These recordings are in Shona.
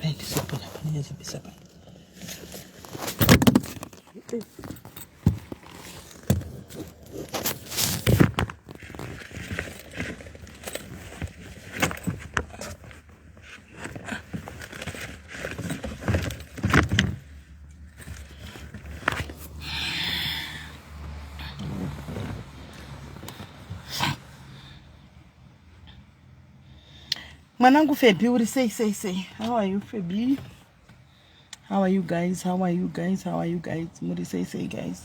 Right, so put up and here's a piece of Manangu Febi, what say. How are you, Febi? How are you guys? Muri say, guys.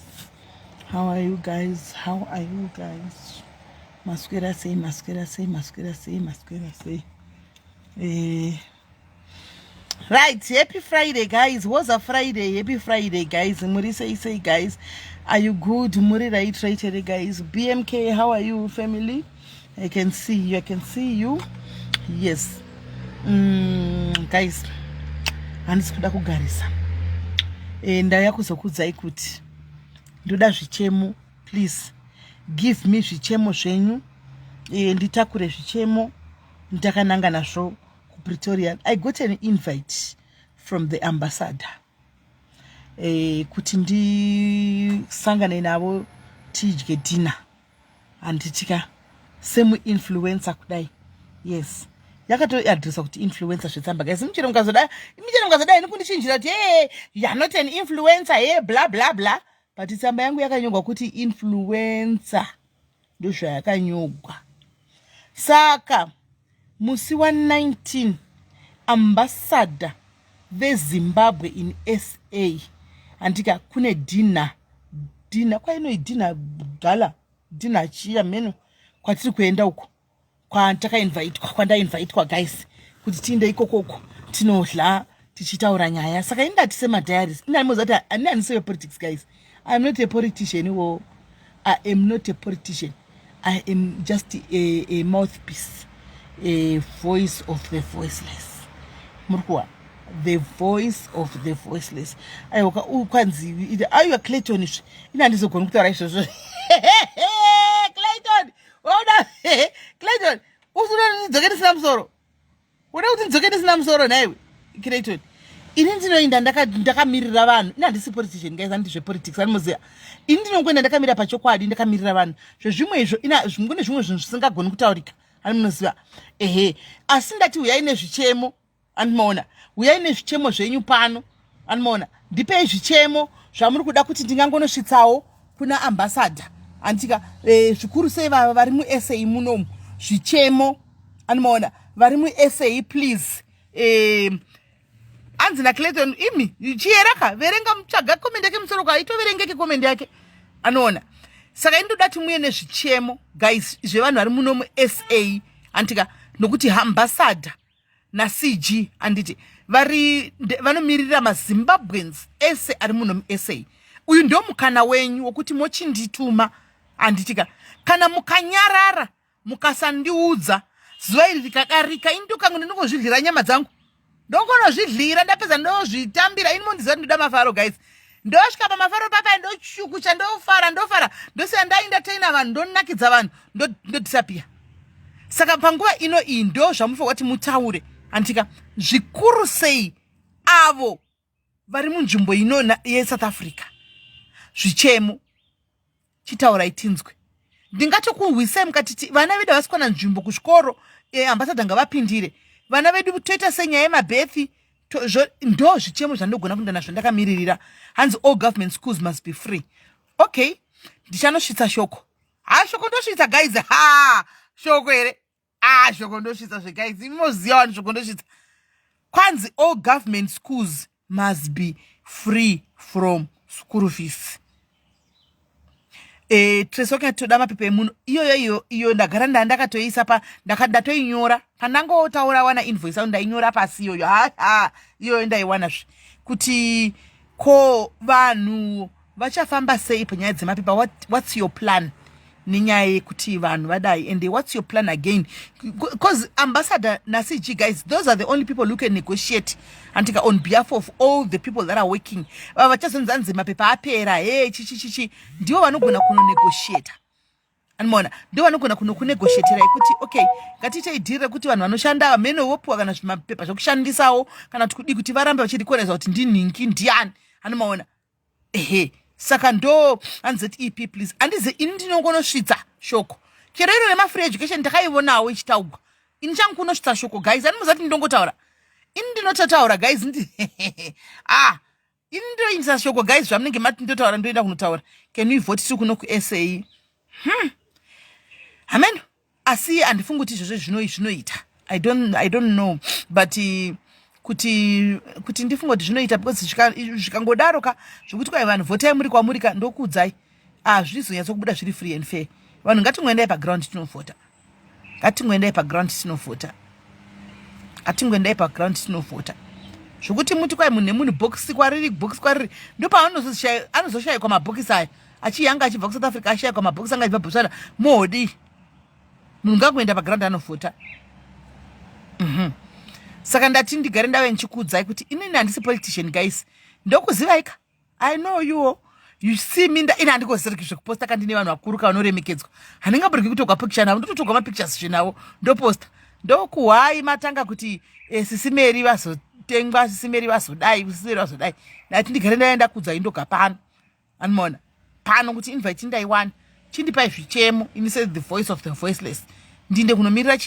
How are you guys? Masquera say. Right, happy Friday, guys. What's a Friday? Happy Friday, guys. Muri say, guys. Are you good? Muri right, guys. BMK, how are you, family? I can see you. Yes. Guys, handisikuda kugarisa. Ndaya kuzokudzai kuti ndoda zvichemo, please give me zvichemo zvenyu. Nditakure zvichemo ndakananga nazvo ku Pretoria. I got an invite from the ambassador. Kuti ndisangane navo tidye dinner. Anditika semu influencer kudai. Yes. Yakato-addressa kuti influencer zvetsamba. Guys, michero mukazodai nekundichinjira kuti hey, you are not an influencer, hey, blah blah blah. But tsamba yangu yakanyogwa kuti influencer. Ndozva yakanyogwa. Saka musi wa 19 ambassador veZimbabwe in SA. Andika kune dinner kwaino dinner gala dinner chia menu kwatiri kuenda uko. Kwanda invite guys kuti tiende ikokoko tinodla tichitaura nyaya. Saka indati sema diaries inamozati ani say politics, guys. I am not a politician. I am not a politician. I am just a mouthpiece, a voice of the voiceless. Murkuwa, the voice of the voiceless. Ayoka ukwanzi are you a Clayton? Inandizogona kutaura izvozvo. Clayton, wauda Clayton, usuna ndzokeni sina musoro. Unoda kuti ndzokeni sina musoro naiwe Clayton. Ini ndinoenda ndakamirira vanhu. Inandisi politician, guys, andizve politics anoziya. Ini ndinokwenda ndakamira pachokwadi ndakamirira vanhu. Zvimwe izvo zvimwe zvimwe zvinhu zvisingagoni kutaurika. Anoziva. Asi ndati uyai nezvichemo. Anoona. Uyai nezvichemo zvenyu pano. Anoona. Ndipei zvichemo zvamuri kuda kuti ndingangonosvitsawo kuna ambassador. Antika zvikuru sei vari mu-SA munomu zvichemo. Anoona. Vari mu-SA, please. Anzina Clayton imi chieraka verenga mutsvaga comment yake musoro kwa itoverengeke comment yake. Anoona. Saka indoda timuye nezvichemo, guys, zvevanhu vari muno mu-SA. Antika nokuti ambassador na CG anditi vanomirira maZimbabweans ese ari muno mu-SA. Uyu ndio mukana wenyu wokuti mochindituma. Anditika kana mukanyarara mukasandiudza zuva iri rikadarika indukangu ndinongozvidlira nyama dzangu. Ndongonozvidlira ndapedza ndozvitambira. Ini mondiziva ndoda mafaro, guys. Ndosvika pamafaro papa ndochukucha ndofara ndosiya ndaentertaina vanhu ndonakidza vanhu ndodisappear. Saka panguva ino iyi ndo zvamufa kuti mutaure. Antika zvikuru sei avo vari munzvimbo ino yeSouth Africa. Zvichemo chitaurai tinzwe. Ndingatokuhwisai mukatiti vana vedu vasikwana nzvimbo kuzvikoro ambassador ngavapindire. Vana vedu toita senyaya yemabethi ndo zvichemo zvandogona kunda nazvo ndakamiririra. Hanzi all government schools must be free. Okay, ndichanosvitsa shoko. Shoko ndosvitsa, guys. Shoko here. Shoko ndosvitsa zve, guys. Imoziva vanhu shoko ndosvitsa. Kwanzi all government schools must be free from school fees. Tresoka toda mapepe muno iyo ndagara ndakatoisa pa ndakatoinyora pandangotaura wana invoice au ndainyora pasi iyo ndaiwana kuti ko vanhu vachafamba sei panyaya dzemapepa. What's your plan nenyaya yekuti vanhu vadai, and what's your plan again? Because ambassador na CG, guys, those are the only people who can negotiate antika on behalf of all the people that are working. Vachazonzanzi mapepa apera chichi ndiwo vanogona kuno negotiate. Anmona ndo vanogona kunegotiatira kuti okay ngatichaidhirire kuti vanhu vanoshanda mhene wopuwa kana zvimapepa zvokushandisawo kana kuti varambe vachirikoneza kuti ndinhingi ndiani anomaona saka ndo hanzeti ep please handizi ini ndinogonosvitsa shoko chero iro remafree education ndakaionawo ichitaugwa ini changu kunosvitsa shoko guys animuzati ndongotaura ini ndinototaura guys ini ndinoindisa shoko guys zvamunenge mati ndotaura ndoenda kunotaura can we vote tiri kuno kusa amen asi handifungi kuti izvozvo zvinoita I don't know but kuti ndifunga kuti zvinoita because zvikangodaro ka zvokuti kwai vanhu votai muri kwamuri ka ndokudzai zvizonyatsokubuda zviri free and fair vanhu ngatingoendai paground tinovhota zvokuti muti kwai munhu nemunhu bhokisi kwariri ndo paanozoshayikwa mabhokisi aya achiyanga achibva kuSouth Africa ashayikwa mabhokisi anga achibva Botswana modi munhu ngakuenda paground anovhota saka ndati ndigare ndave ndichikuudzai kuti inini handisi politician guys ndokuzivaika I know you see me ini handikoziririki zvekuposta kandine vanhu vakuru kavanoremekedzwa handingamboriki kutogwa picture navo ndototogwa mapictures zvenavo ndoposta ndokuhwai matanga kuti SIS MELLY vazotengwa SIS MELLY vazodai ndati ndigare ndaenda kuudzai ndoga pano anomaona pano kuti invite ndaiwana chindipai zvichemo ini said the voice of the voiceless ndinde kunomirira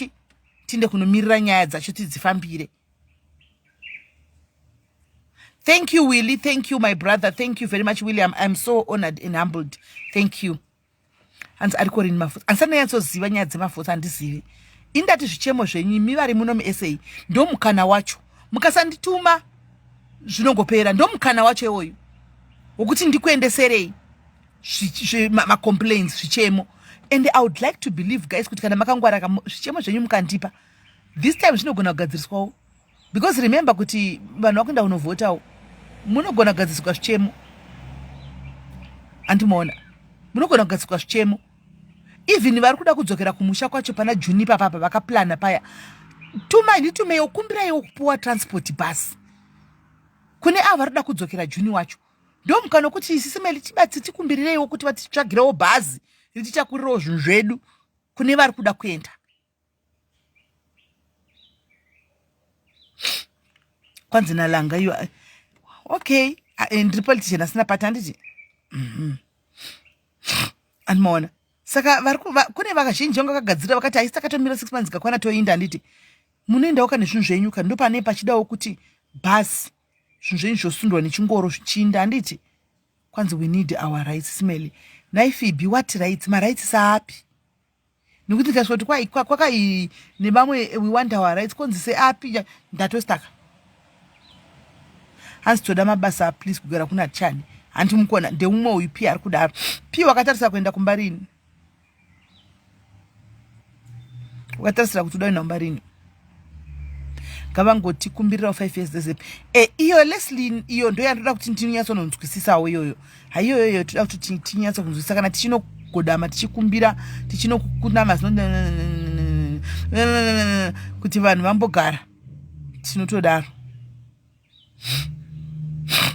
tinde kunomirira nyaya dzacho tidzifambire. Thank you, Willie. Thank you, my brother. Thank you very much, William. I'm so honored and humbled. Thank you. Hanzi arikorini mafuta ansananyatsoziva nyaya dzemafuta handizivi indati zvichemo zvenyu imi vari muno muSA ndo mukana wacho mukasandituma zvinongopera ndo mukana wacho iwoyo wokuti ndikuendeserei macomplaints zvichemo and I would like to believe guys kuti kana makangwara zvichemo zvenyu mukandipa this time zvinogona kugadziriswawo because remember kuti vanhu vakuenda kunovhotawo munogona kugadziriswa zvichemo andimaona munogona kugadziriswa zvichemo even vari kuda kudzokera kumusha kwacho pana Juni papapa vakaplana paya tumeiwo kumbiraiwo kupuwa transport bus kune ava vari kuda kudzokera Juni wacho ndo mukana kuti SIS MELLY tikumbirireiwo kuti vatitsvagirewo bhazi ritichakurirawo zvinhu zvedu kune vari kuda kuenda kwanzi nalanga iyo okay ndiri politician asina pati handiti andimaona saka kune vakazhinji vanga vakagadzira vakati haisi takatomira 6 months kakwana toinda handiti munoendawo kana zvinhu zvenyu ka ndo pane pachidawo kuti bhasi zvinhu zvenyu zvosundwa nechingoro zvichiinda handiti kwanzi we need our rights SIS MELLY naifibi what rights marights saapi nekuti ndikasvoti kwakai nevamwe we want our rights konzi seapi ndatostaka hanzi toda mabasa please kugara kuna chani handi mukona ndeumwe uyu pia ari kudaro pia wakatarisa kuenda kumbarini wakatarisira kuti udaina kumbarini ngavangoti kumbirira 5 years zesepi iyo Leslie iyo ndo yandoda kuti ndinyatsononzwisisawo iyoyo haiyoyo toda kuti tinyatso kunzwisisa kana tichinogodama tichikumbira tichinokuna kuti vanhu vambogara tinotodaro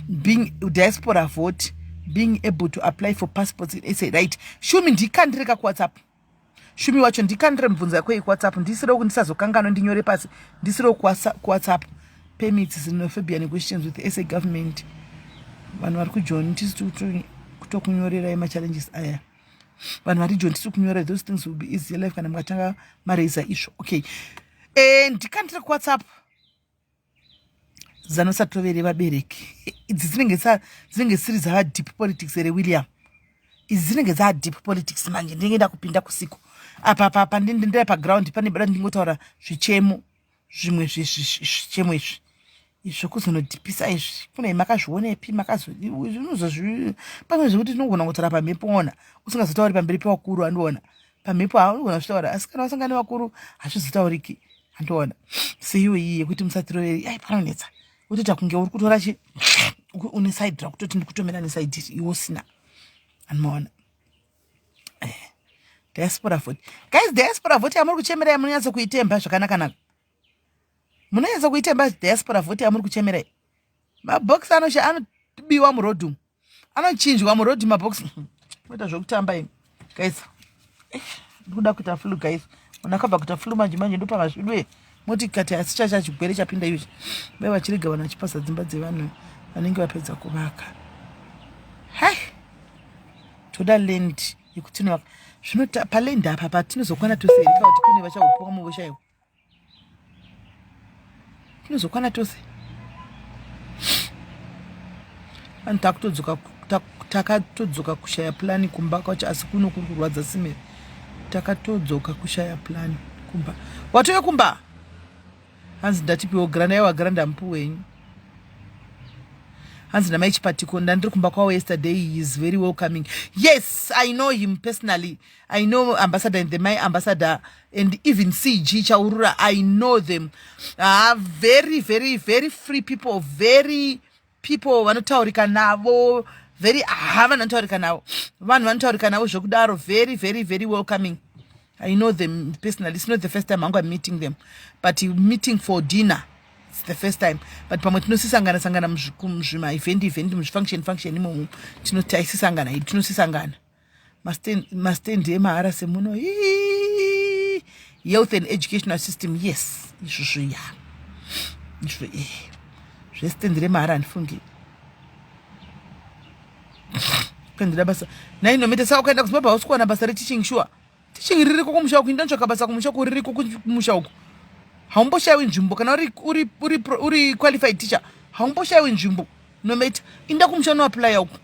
being diaspora vote being able to apply for passports in SA right shumi ndikandireka kuWhatsApp shumi wacho ndikandire mubvunzo yako kuWhatsApp ndisiro kundisazokanganwa ndinyore pasi ndisiro kuWhatsApp permits xenophobia negotiations with the SA government vanhu vari kujoin tisi kutokunyorera ma challenges aya vanhu vari join tisi kunyora those things will be easy life kana mukatanga mareza izvo okay ndikandire kuWhatsApp zanosatovere vabereki idzi dzinenge siri dzava deep politics ere William idzi dzinenge dzava deep politics manje ndingenda kupinda kusiku apa ndendera paground pane bada ndingotaura zvichemo zvimwe zvichemo izvi izvo kuzonodhipisa izvi kuna makazvionepi pamwe zvekuti tinogona kutaura pamhepo ona usingazotauri pamberi pevakuru andiona pamhepo haunogona kuzvitaura asi kana wasangana nevakuru hazvizotauriki andiona seiwo iyi yekuti musatiroveri ai panonetsa kutota kunge uri kutora une side ra kutoti ndikutomera neside iwo usina andimaona diaspora vote guys diaspora vote yamuri kuchemerai munonyatso kuitemba zvakanaka munonyatso kuitemba diaspora vote yamuri kuchemerai mabhokisi anobiwa murodhu anochinjwa murodhu mabhokisi moita zvokutamba imi guys Ndoda kuita flu guys. Unakabva kuita flu manje ndo pavazvidwe. Moti kati asichacha chigwere chapinda ichi. Bai vachiriga vanachipasa dzimba dzevanhu vanenge vapedza kuvaka. Hai. Toda land yekutinwa. Zvino paland apa patinozokwana tose iri kuti kune vachakupuwa muvoshayo. Tinozokwana tose. Takatodzoka kushaya plani kumba kwacho asi kuno kuri kurwadza simere. Takatodzoka kushaya plani kumba. Watoyo kumba? Hanzi ndatipiwo grana yawa granda mpu wenyu. Hanzi namai chipatiko ndandiri kumba kwawo yesterday. He is very welcoming. Yes, I know him personally. I know Ambassador and the my Ambassador and even CG Chaurura. I know them. Very, very, very free people. Very people vanotaurika navo. Very havanotaurika navo. Vanhu vanotaurika navo zvokudaro. Very, very, very welcoming. I know them personally. It's not the first time I'm meeting them. But meeting for dinner. It's the first time. But pamwe tinosisangana sangana muzvima event function imomo tinotaisisangana tinosisangana mastend emahara semuno health and educational system. Yes, izvozvo ya izvo zvestendere mahara andifungi kuendera basa 9 nometa saka ukaenda kuZimbabwe hausi basa reteaching sure teaching ririko kumusha uku indantsvaka basa kumusha uku ririko kumusha uku haumboshayiwi nzvimbo kana uri qualified teacher haumboshayiwi nzvimbo nometa inda kumusha no apply uku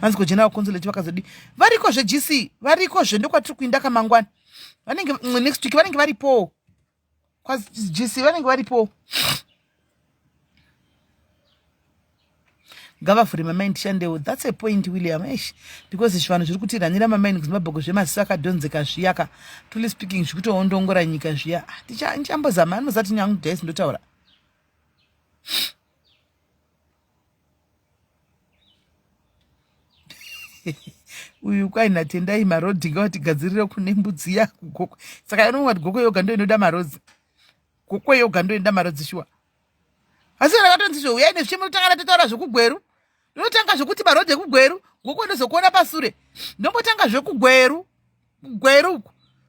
hanzi ko general consulate vakazodi variko zve GC variko zve ndokwatiri kuinda kamangwana vanenge next week vanenge varipo kwa GC vanenge varipo gava for my mind shandewo. That's a point William Esh because zvivano zviri kutiranira mamaini kuZimbabwe zvemasiso akadhonzeka zviyaka truly speaking zvikutoondongora nyika zviya ndichambozama anozati nyangu days ndotaura uyu kwaina tendai marodhi ngawati gadzirire kune mbudzi yakugokwe saka inongati gokwe yoga ndo inoda marodzi gokwe yoga ndo inoda marodzi shuwa asi rakatonzi zvo uyai nezvichemo totanga totaura zvekugweru ndinotanga zvokuti marodhi ekugweru gokwe ndozokuona pasure ndombotanga zvekugweru gweru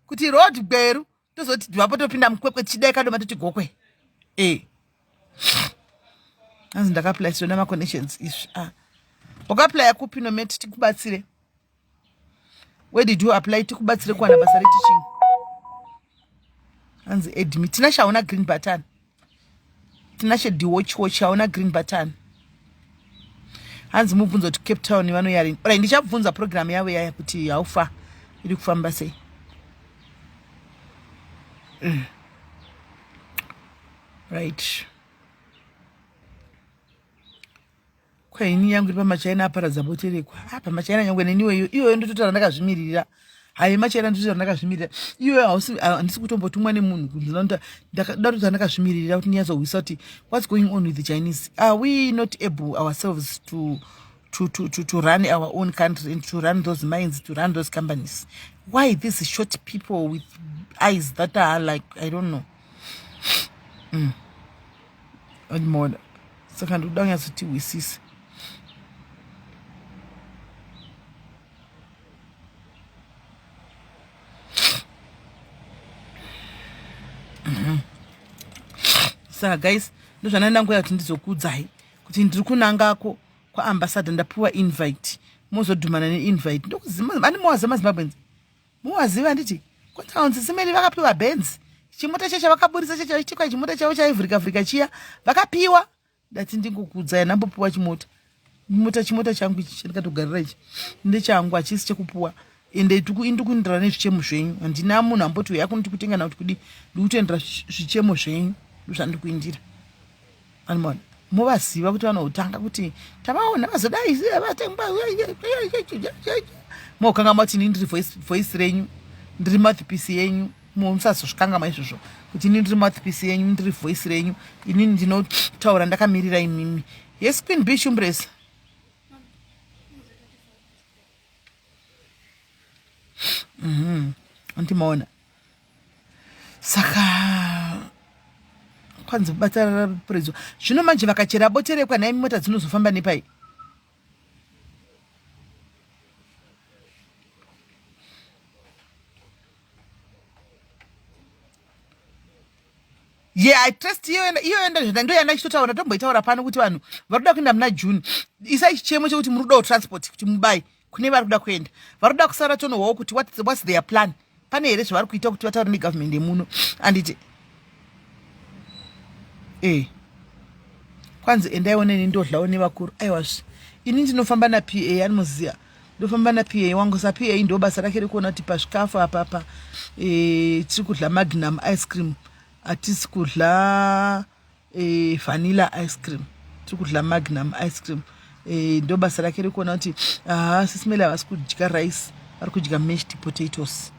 kuti road gweru tozoti vapo topinda mukwekwe tichidai kadoma toti gokwe hanzi ndakaplay sona maconnections izvi wakaplaya kupi nometi tikubatsire. Where did you apply tikubatsire kuwana basa reteaching hanzi admit tina shaona green button tina shedwatch shaona green button hanzi mubvunzo to Cape Town vanoyari ora ndichabvunza program yavo yaya kuti haufa iri kufamba sei right kwaini yangu iri pamachaina aparadza boterekwa pamachaina nyangwe neniwe iwe ndototaura ndakazvimirira hai machaina ndototaura ndakazvimirira iwe handisi kutombotumwa nemunhu ndinoda kutotaura ndakazvimirira kuti ndinyazohwisa kuti what's going on with the Chinese. Are we not able ourselves to run our own country and to run those mines, to run those companies? Why these short people with eyes that are like, I don't know. More. So can do down as we see. Saka guys ndozvana ngoya kuti ndizokudzai kuti ndiri kunangako kwaAmbassador ndapuwa invite mozodhumana neinvite ndokuzima ani mowazama Zimbabwenzi mowaziva nditi kwataunzi simeli vakapiwa benzi chimota chacho vakaburisa chacho ichikwa chimota chavo chaivhurika chiya vakapiwa ndati ndingokudzai nambopuwa chimota changu ichi chandikatogarira ichi ndechangu hachisi chekupuwa ende indikuendera nezvichemo zvenyu handina munhu amboti uya kuno tikutenga na kuti kudi ndikutoendera zvichemo zvenyu ndozvandikuindira animona movaziva kuti vanoutanga kuti tavaona vazodai vatengwa mokanga mati ini ndiri voice renyu ndiri mouthpiece yenyu musazosvikangama izvozvo kuti ini ndiri mouthpiece yenyu ndiri voice renyu ini ndinotaura ndakamirira imimi. Yes Queen B Shumbresa antimaona saka kwanza batara prezo zvino manje vakachera boterekwa naimi mota dzinozofamba nepai I trust iyo enda ndo yana chitotaura tomboitaura pano kuti vanhu varuda kuenda muna June isai chichemo chekuti murudawo transport kuti mubai kune vari kuda kuenda varuda kusara tonohwawo kuti what's their plan pane here zvavari kuita kuti vataure negovernment yemuno anditi kwanzi endaioneni ndodlawo nevakuru aiwazvi ini ndinofamba naPA anomuziya ndofamba naPA wangu saPA ndo basa rake rekuona kuti pazvikafu apapa tiri kudla magnum ice cream atisi kudla vanilla ice cream tiri kudla magnum ice cream ndo basa rake rekuona kuti SIS MELLY havasi kudya rice vari kudya mashed potatoes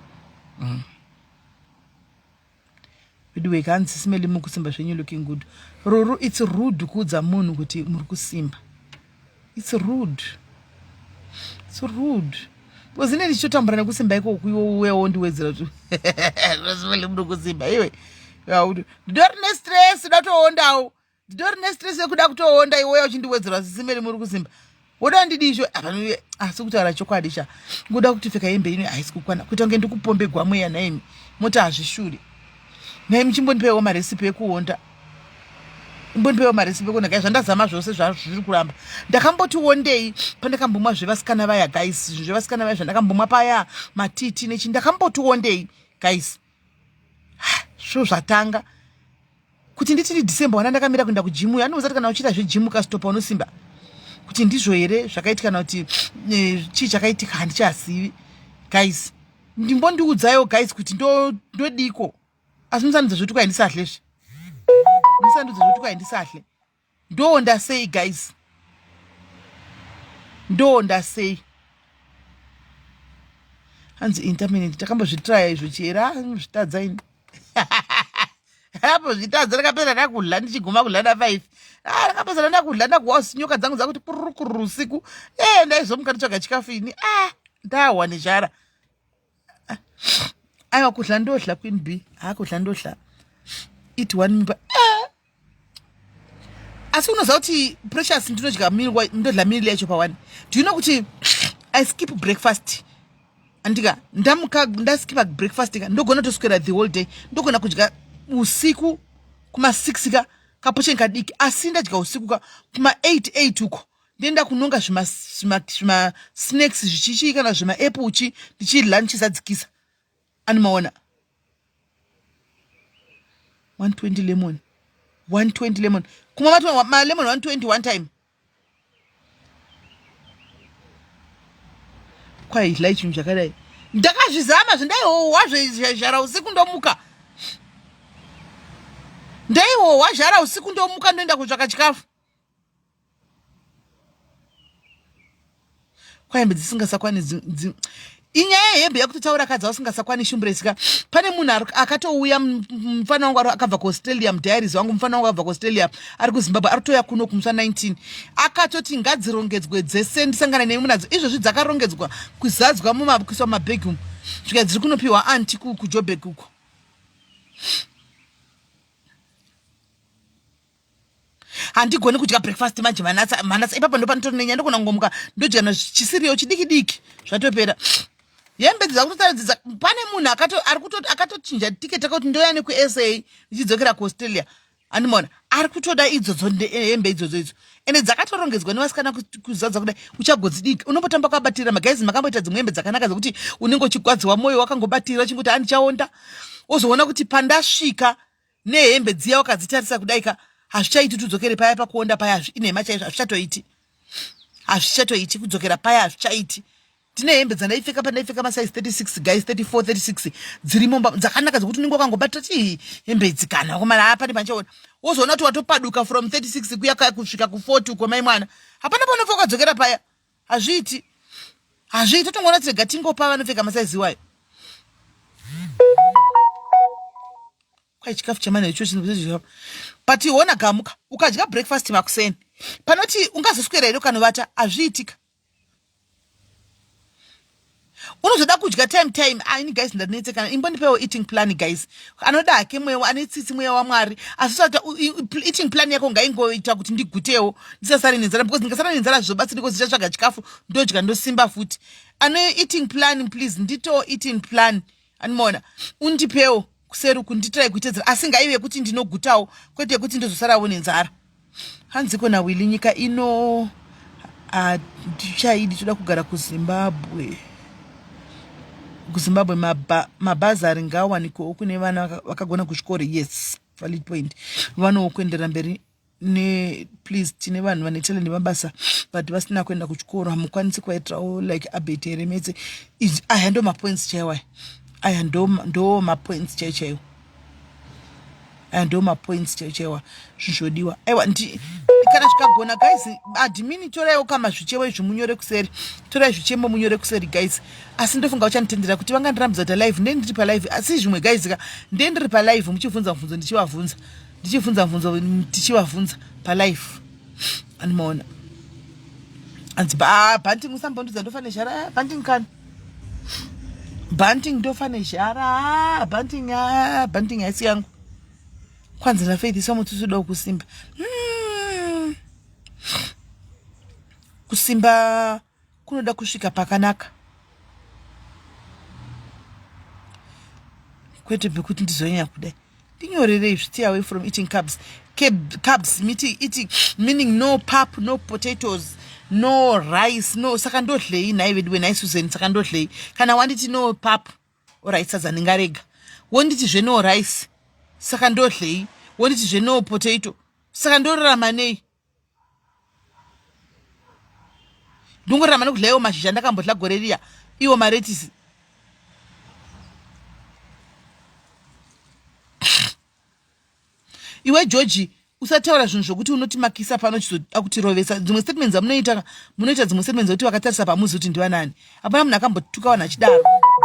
vidweka hanzi SIS MELLY mukusimba zvenyu looking good ruru it's rude kuudza munhu kuti muri kusimba it's rude because ine ndichitotambura nekusimba ikoko iwo uyewo ndiwedzera kuti SIS MELLY muri kusimba iwe ndidori nestress datoondawo ndidori nestress yekuda kutoonda iweyo uchindiwedzera SIS MELLY muri kusimba woda ndidizvo asi kutaura chokwadi cha ngoda kutipfeka hembe ino haisi kukwana kuita kunge ndikupombe gwamweya naimi moti hazvishure nai muchimbondipewo maresipi ekuonda imbondipewo maresipi ekuonda gai zvandazama zvose zviri kuramba ndakamboti wondei pandakambomwa zvevasikana vaya guys zvevasikana vaya zvandakambomwa paya matiti nechi ndakamboti wondei guys zvo zvatanga kuti nditi December wana ndakamira kuenda kujimu anouza kuti kana uchiita zvejimu kastopa unosimba kuti ndizvo here zvakaitika kana kuti chii chakaitika handichazivi guys ndimbondiudzayo guys kuti ndodiko asi musandudza zvoti kwaindisahle musandudza zvoti kwaindisahle ndoonda sei guys ndoonda sei hanzi interminate takambozvitraya izvo chera zvitadza ini apo zvitadza rakapedza ndakudla ndichiguma kudla na5 rakapedza ndakudla ndakuwawo sinyoka dzangu dzakuti kurukuru usiku ndaizomuka nditsvaga chikafu ini ndawa nezhara aiwa kudla ndodla Queen B kudla ndodla eat one mimba asi unoziva kuti precious ndinodya ndodla miri yacho pa1 do you know kuti I skip breakfast andika ndamuka ndaskipa breakfast ka ndogona toswera the whole day ndogona kudya usiku kuma 6 ka kapoche kadiki asi ndadya usiku ka kuma 8 uko ndenda kunonga zvima snacks zvichichi kana zvima apple uchi ndichidla ndichizadzikisa animaona 120 lemon kuma ma lemon 120 one time kwaidla chinhu chakadai ndakazvizama zvindaihohwa zvezhara usiku ndomuka ndaihohwa zhara usiku ndomuka ndoenda kutsvaka chikafu kwahembe dzisingasakwani inyaya yehembe yakutotaura kadza usingasakwani shumburesika pane munhu akatouya mufana wangu akabva kuaustralia mudiaries wangu mufana wangu akabva kuaustralia ari kuzimbabwe ari kutoya kuno kumuswa 19 akatoti ngadzirongedzwe dzese ndisangana nemi nadzo izvozvi dzakarongedzwa kuzadzwa kuiswa mumabhegi umu svika dziri kunopiwa anti kujobheki uko handigoni kudya breakfast manje manatsa ipapo ndopanotori nenyaya ndogona kungomuka ndodya chisiriyo chidiki zvatopera hembe dzakutotaridza pane munhu akatochinja tiketi akati ndoya nekuSA ndichidzokera kuaustralia andimona ari kutoda idzodzo hembe idzodzo idzo ende dzakatorongedzwa nevasikana kuzadza kudai uchagodzidiki unombotamba kabatira magaizi makamboita dzimwe hembe dzakanaka dzokuti unenge uchigwadziwa mwoyo wakangobatira uchingoti handichaonda wozoona kuti pandasvika nehembe dziya wakadzitarisa kudaika hazvichaiti tudzokere paya pakuonda paya inhema chaizvo hazvichatoiti kudzokera paya hazvichaiti tine hembe dzandaipfeka pandaipfeka masize 36 guys 34 36 dzirimo dzakanaka dzokuti unenge wakangobatira ti hembe idzi kana komana apane panchaona wozoona kuti watopaduka from 36 kuya kusvika ku40 uko mai mwana hapana panofa ukadzokera paya hazviiti totongoona tirega tingopa vanopfeka masaizi iwayo kwai chikafu chamana icho but iwona gamuka ukadya breakfast makuseni panoti ungazoswera here ukanovata hazviitika unozoda kudya time ini guys ndanetsekana imbondipewo eating plan guys anoda hake mweya ane tsitsi mweya waMwari asi sata eating plan yako ngaingoita kuti ndigutewo ndisasari nenzara because ndikasara nenzara zvobatsiri because ndichatsvaga chikafu ndodya ndosimba futi ano eating plan please ndito eating plan animona undipewo kuseri kunditrai kuitedzera asi ngaive kuti ndinogutawo kwete kuti ndozosarawo nenzara. Hanzi kona wili nyika ino ndichaidi toda kugara kuZimbabwe. kuZimbabwe mabhazari ngawanikwewo kune vana vakagona kuchikoro. Yes, valid point. Vanowo kuendera mberi ne please tine vanhu vane talent mabasa but vasina kuenda kuchikoro hamukwanisi kuvaitirawo like abeti eremetse. Aya ndo mapoints chaiwa. Aya ndo mapoints chaichaiwo. Aya ndo mapoints chaichaiwa zvinodiwa. Aiwa kana zvikagona guys admin toraiwo kama zvichemo izvi munyore kuseri. Torai zvichemo munyore kuseri guys. Asi ndofunga uchanitendera kuti vangandirambidza kuti live ndendiri pa live asi zvimwe guys ndendiri pa live muchivunza mvunzo ndichivavunza. Ndichivunza mvunzo ndichivavunza pa live. Animaona. Anti banting musambondudza ndofane jara banting kan. Banting ndofane jara banting haisi yangu. Kwanza na faith somo tusuda kusimba. Kusimba kunoda kusvika pakanaka. Kwete bekuti ndizonya kudai. Ndinyorere stay away from eating carbs. Carbs meaning no pap, no potatoes, no rice, no sakandodlei naivedwe naisuzeni sakandodlei. Kana wanditi no pap or rice azaningarega. Wonditi zve no rice sakandodlei. Wonditi zve no potato sakandorarama nei. Ndongorarama nekudlaiwo mashizha ndakambodla gore riya iwo maretisi. Iwe George usataura zvinhu zvokuti unotimakisa pano chizoda kutirovesa. Dzimwe statements munoita dzimwe statements kuti vakatarisa pamuzi kuti ndiwa nani. Hapana munhu akambotuka vanhu achidaro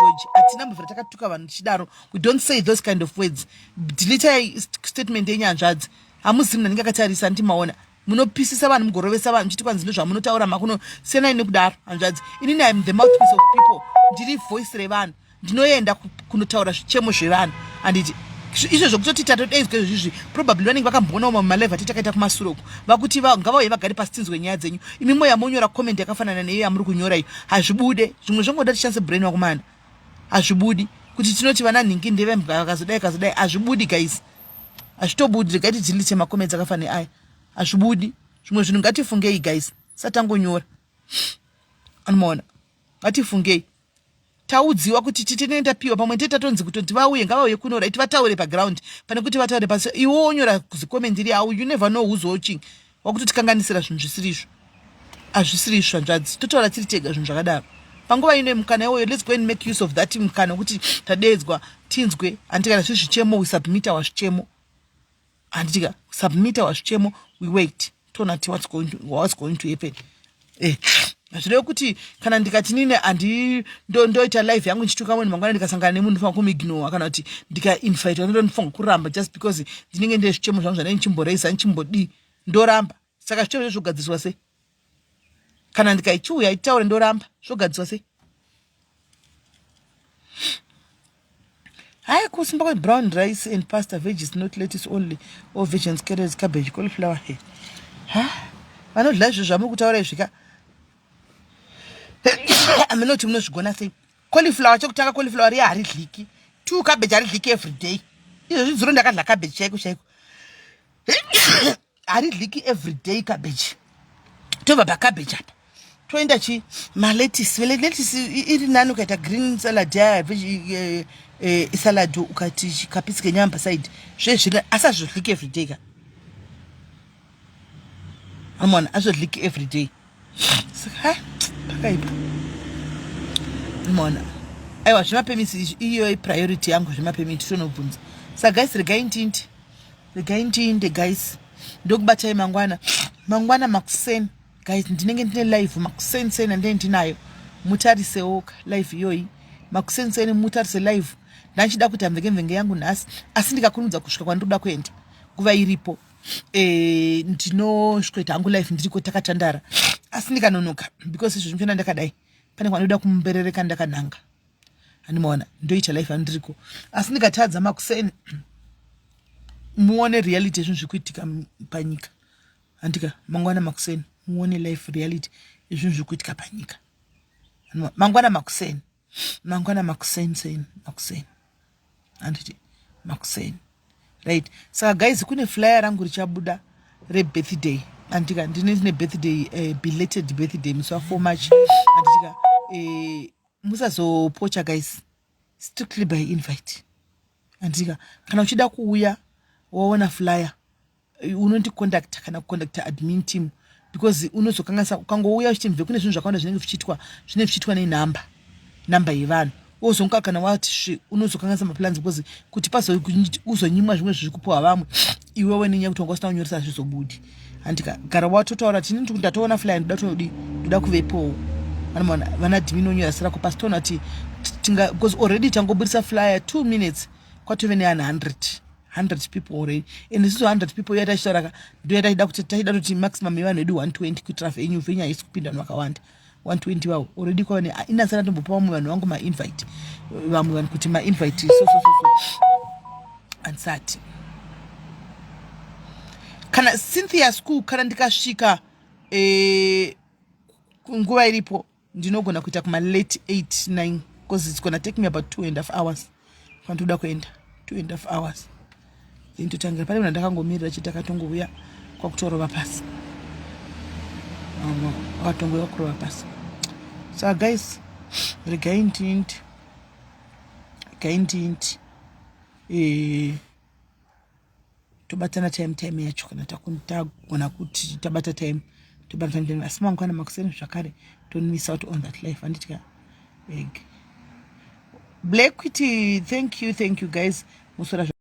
George. Hatina mvura takatuka vanhu achidaro. We don't say those kind of words. Delete statement yenyanzvadzi. Hamuzi munhu anenge akatarisa ndimaona. Munopisisa vanhu mugorovesa vanhu chiti kwanzi ndozvamunotaura makuno senai nekudaro hanzvadzi. Inini I am the mouthpiece of people. Ndiri voice revanhu. Ndinoenda kunotaura zvichemo zvevanhu. Handiti izvo zvokutoti tatodaidzwa izvizvi probably vanenge vakambonawo mamalive atitakaita kumasuro vakuti ngavauye vagare pasinzwe nyaya dzenyu. Imi moya monyora comment yakafanana neiyo yamuri kunyora iyo hazvibude. Zvimwe zvangoda tichanse brain wakumana hazvibudi kuti tinoti vana nhingi ndeve kazodai hazvibudi guys. Hazvitobudi regai tidzilise macomments akafanana aya hazvibudi. Zvimwe zvinhu ngatifungei guys satangonyora. Anomaona ngatifungei. Taudziwa kuti titenenda piwa pamwe tetatonzi kuti vauye ngavauye kunora iti vataure paground pane kuti vataure pasi. Iwo onyora kuzikomendiri au you never know who's watching. Wakutoti zvinhu zvisirizvo. Hazvisirizvo hanzvadzi. Totaura tiri tega zvinhu zvakadaro. Panguva ino mukana iwoyo let's go and make use of that mukana kuti tadedzwa tinzwe. Handika zvichemo we submit our zvichemo. Handika submit our zvichemo we wait. Tonati what's going to happen. Zvireo kuti kana ndikati nini ndoita live yangu nchituka mweni mangwana ndikasangana nemunhu ndinofanira kumuignore kana kuti ndikainvite ndinofanira kuramba just because ndinenge ndine zvichemo zvangu zvandine nchimboreisa nchimbodi ndoramba. Saka zvichemo zvogadziswa sei? Kana ndikaichiuya itaure ndoramba zvogadziswa sei? Hai kusimba kwe brown rice and pasta veggies not lettuce only or veggies carrots cabbage cauliflower head. Vanodla izvo zvamuri kutaura izvika. Aminoti munozvigona sei? Cauliflower chokutanga cauliflower riya haridliki. 2 cabbage haridliki every day. Izvo zvidziro ndakadla cabbage chaiko. Haridliki every day cabbage. Tobva pacabbage apa. Toenda malettuce. Lettuce iri nani ukaita green salad salad ukati kapisi kenyamba side. Zvezvina asa zvodliki every day ka. Amona azvodliki every day. Saka pakaipa. Mona. Aiwa zvimapemisi iyo priority yangu zvimapemisi tonobvunza. Saka guys regai ntinde guys. Ndokubatai mangwana makuseni guys ndinenge ndine live makuseni sena ndinayo. Mutarisewo live iyoyi. Makuseni sena mutarise live. Ndachida kuti amvenge yangu nhasi asi ndikakunudza kusvika kwandoda kuenda. Kuva iripo. Ndinosvika hangu live ndiriko takatandara. Asi ndikanonoka because izvo zvimphena ndakadai. Pane kwanoda kumberereka ndakananga. Animaona ndoita life andiriko. Asi ndikatadza makuseni muone reality zvinhu zvikuitika panyika. Andika mangwana makuseni muone life reality zvinhu zvikuitika panyika. Mangwana makuseni. Makuseni. Anditi makuseni, right? Saka guys, kune flyer rangu richabuda rebirthday, andika ndine birthday, belated birthday musi wa4 March, andika musazopocha guys, strictly by invite. Andika kana uchida kuuya waona flyer unondicontact kana kucontact admin team, because unozokanganisa ukangouya uchimve kune zvinhu zvakawanda zvinenge zvichiitwa nenamba yevanhu wozonga kana wati unozokanganisa maplans, because kuti uzonyimwa zvimwe zviri kupuwa vamwe iwewe nenyaya kuti wanga usina kunyoresa zvizobudi. Andika gara watotaura kuti ndiri ndatoona flyer ndoda kuvepo vana admin onyorasira ko pastor nati because already tangobudisa flyer 2 minutes kwatove ne100 people already, and this is 100 people yata shoraka ndoyata kuti taida kuti maximum yevanhu edu 120 kuitira venyu haisi kupinda vanhu vakawanda 120 wao already kwaone inasana tombopa vamwe vanhu vangu ma-invite, vamwe vanhu kuti ma-invite so ansati kana Cynthia school kana ndikasvika nguva iripo ndinogona kuita kuma late 8-9 because it's gonna take me about 2.5 hours kwantoda kuenda 2.5 hours ndotangira pale munhu ndakangomirira chiti akatongouya kwakutorova pasi akatongouya kurova pasi. So guys, regai ndinti tobatana time yacho kana tagona kuti tabata time asi mangwana makuseni zvakare, don't miss out on that life. Anditika big Black Quitty, thank you guys.